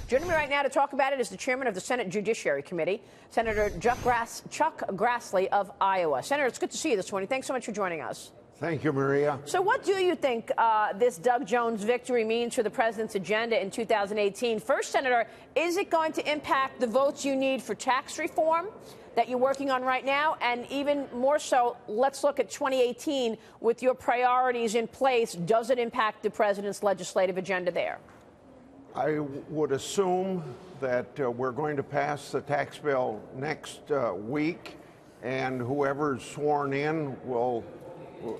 Joining me right now to talk about it is the chairman of the Senate Judiciary Committee, Senator Chuck Grassley of Iowa. Senator, it's good to see you this morning. Thanks so much for joining us. Thank you, Maria. So what do you think this Doug Jones victory means for the president's agenda in 2018? First, Senator, is it going to impact the votes you need for tax reform that you're working on right now? And even more so, let's look at 2018 with your priorities in place. Does it impact the president's legislative agenda there? I would assume that we're going to pass the tax bill next week, and whoever's sworn in will,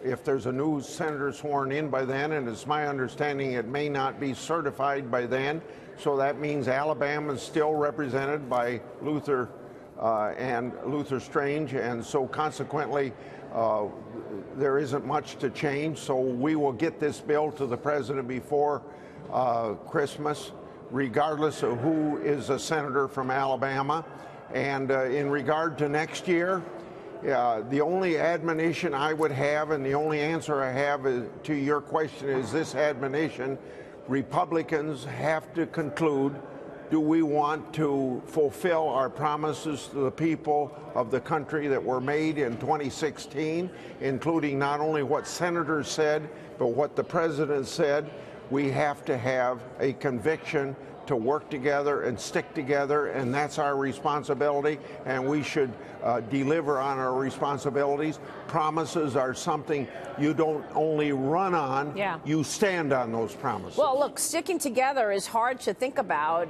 if there's a new senator sworn in by then, and it's my understanding it may not be certified by then, so that means Alabama is still represented by Luther and Luther Strange, and so consequently there isn't much to change. So we will get this bill to the president before Christmas, regardless of who is a senator from Alabama. And in regard to next year, the only admonition I would have, and the only answer I have to your question is this admonition: Republicans have to conclude, do we want to fulfill our promises to the people of the country that were made in 2016, including not only what senators said, but what the president said? We have to have a conviction to work together and stick together, and that's our responsibility, and we should deliver on our responsibilities. Promises are something you don't only run on, you stand on those promises. Well, look, sticking together is hard to think about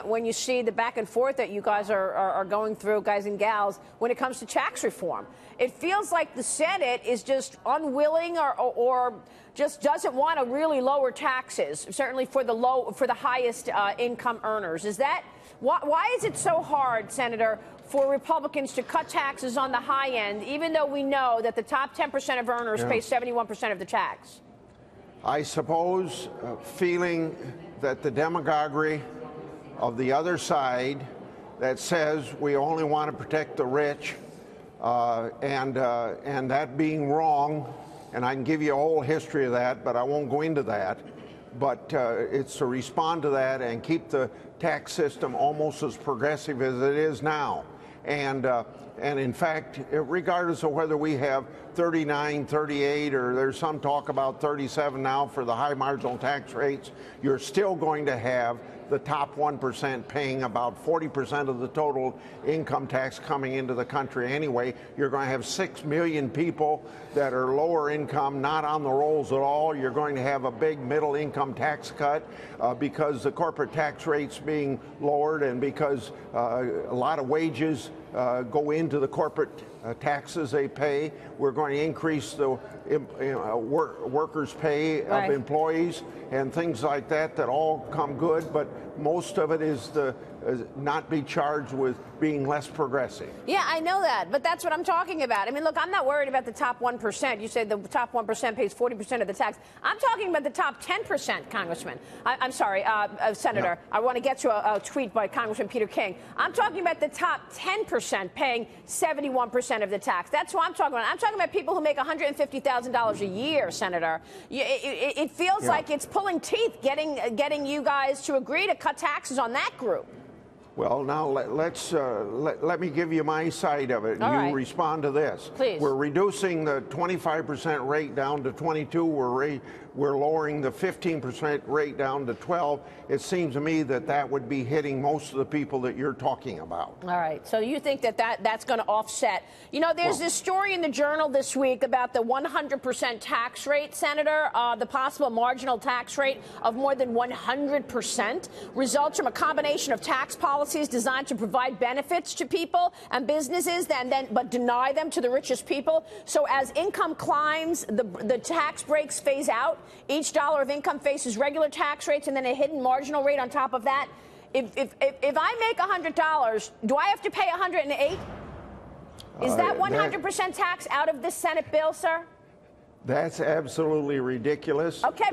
when you see the back and forth that you guys are going through, guys and gals, when it comes to tax reform. It feels like the Senate is just unwilling or just doesn't want to really lower taxes, certainly for the highest income earners. Is that why is it so hard, Senator, for Republicans to cut taxes on the high end, even though we know that the top 10% of earners pay 71% of the tax? I suppose feeling that the demagoguery of the other side that says we only want to protect the rich, and that being wrong, and I can give you a whole history of that, but I won't go into that. But it's to respond to that and keep the tax system almost as progressive as it is now. And in fact, regardless of whether we have 39, 38, or there's some talk about 37 now for the high marginal tax rates, you're still going to have the top 1% paying about 40% of the total income tax coming into the country anyway. You're going to have 6 million people that are lower income, not on the rolls at all. You're going to have a big middle income tax cut because the corporate tax rate's being lowered, and because a lot of wages go into the corporate taxes they pay. We're going to increase the workers' pay of employees and things like that all come good, but most of it is not be charged with being less progressive. Yeah, I know that, but that's what I'm talking about. I mean, look, I'm not worried about the top 1%. You said the top 1% pays 40% of the tax. I'm talking about the top 10%, Congressman. I'm sorry, Senator. Yeah. I want to get to a tweet by Congressman Peter King. I'm talking about the top 10% paying 71% of the tax. That's what I'm talking about. I'm talking about people who make $150,000 a year, Senator. It feels like it's pulling teeth getting you guys to agree to cut taxes on that group. Well, now let me give you my side of it, and you respond to this. Please. We're reducing the 25% rate down to 22. We're lowering the 15% rate down to 12. It seems to me that would be hitting most of the people that you're talking about. All right. So you think that's going to offset? You know, there's this story in the Journal this week about the 100% tax rate, Senator, the possible marginal tax rate of more than 100% results from a combination of tax policies designed to provide benefits to people and businesses, but deny them to the richest people. So as income climbs, the tax breaks phase out. Each dollar of income faces regular tax rates and then a hidden marginal rate on top of that. If I make $100, do I have to pay $108? Is that 100% tax out of this Senate bill, sir? That's absolutely ridiculous. Okay,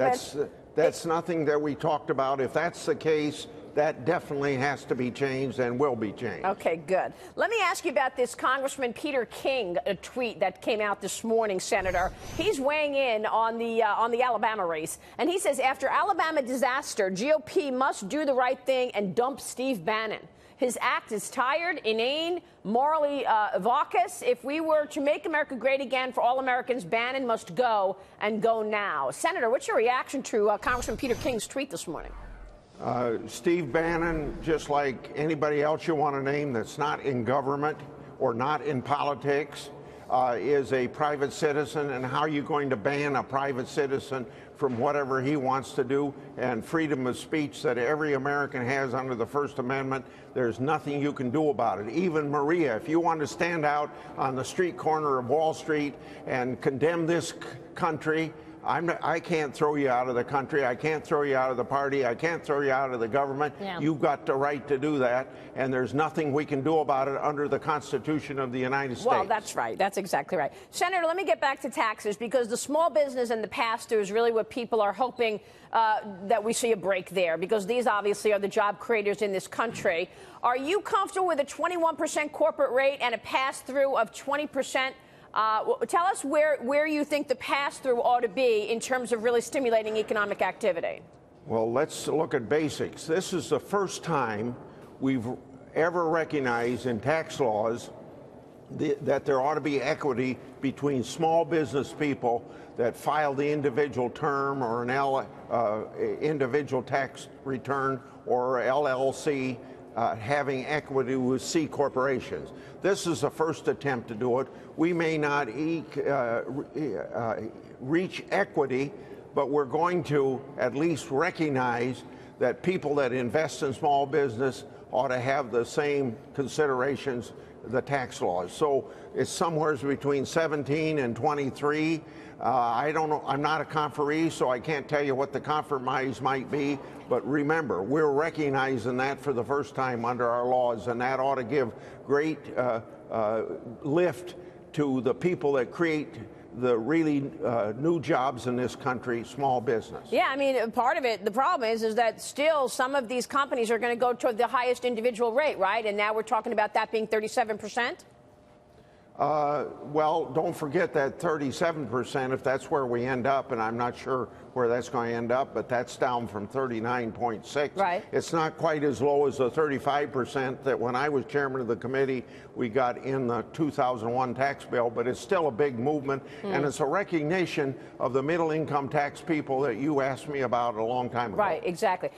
that's nothing that we talked about. If that's the case, that definitely has to be changed and will be changed. Okay, good. Let me ask you about this Congressman Peter King, a tweet that came out this morning, Senator. He's weighing in on the Alabama race, and he says, after Alabama disaster, GOP must do the right thing and dump Steve Bannon. His act is tired, inane, morally vacuous. If we were to make America great again for all Americans, Bannon must go, and go now. Senator, what's your reaction to Congressman Peter King's tweet this morning? Steve Bannon, just like anybody else you want to name that's not in government or not in politics, is a private citizen. And how are you going to ban a private citizen from whatever he wants to do? And freedom of speech that every American has under the First Amendment, there's nothing you can do about it. Even Maria, if you want to stand out on the street corner of Wall Street and condemn this country, I can't throw you out of the country. I can't throw you out of the party. I can't throw you out of the government. Yeah. You've got the right to do that, and there's nothing we can do about it under the Constitution of the United States. Well, that's right. That's exactly right. Senator, let me get back to taxes, because the small business and the pass-through is really what people are hoping that we see a break there, because these obviously are the job creators in this country. Are you comfortable with a 21% corporate rate and a pass-through of 20%? Tell us where you think the pass-through ought to be in terms of really stimulating economic activity. Well, let's look at basics. This is the first time we've ever recognized in tax laws that there ought to be equity between small business people that file the individual term or an individual tax return or LLC having equity with C corporations. This is the first attempt to do it. We may not reach equity, but we're going to at least recognize that people that invest in small business ought to have the same considerations, the tax laws. So it's somewhere between 17 and 23. I don't know. I'm not a conferee, so I can't tell you what the compromise might be. But remember, we're recognizing that for the first time under our laws, and that ought to give great lift to the people that create the really new jobs in this country, small business. Yeah, I mean, part of it, the problem is that still some of these companies are going to go toward the highest individual rate, right? And now we're talking about that being 37%? Well, don't forget that 37%, if that's where we end up, and I'm not sure where that's going to end up, but that's down from 39.6. Right. It's not quite as low as the 35% that when I was chairman of the committee, we got in the 2001 tax bill, but it's still a big movement, and it's a recognition of the middle income tax people that you asked me about a long time ago. Right, exactly.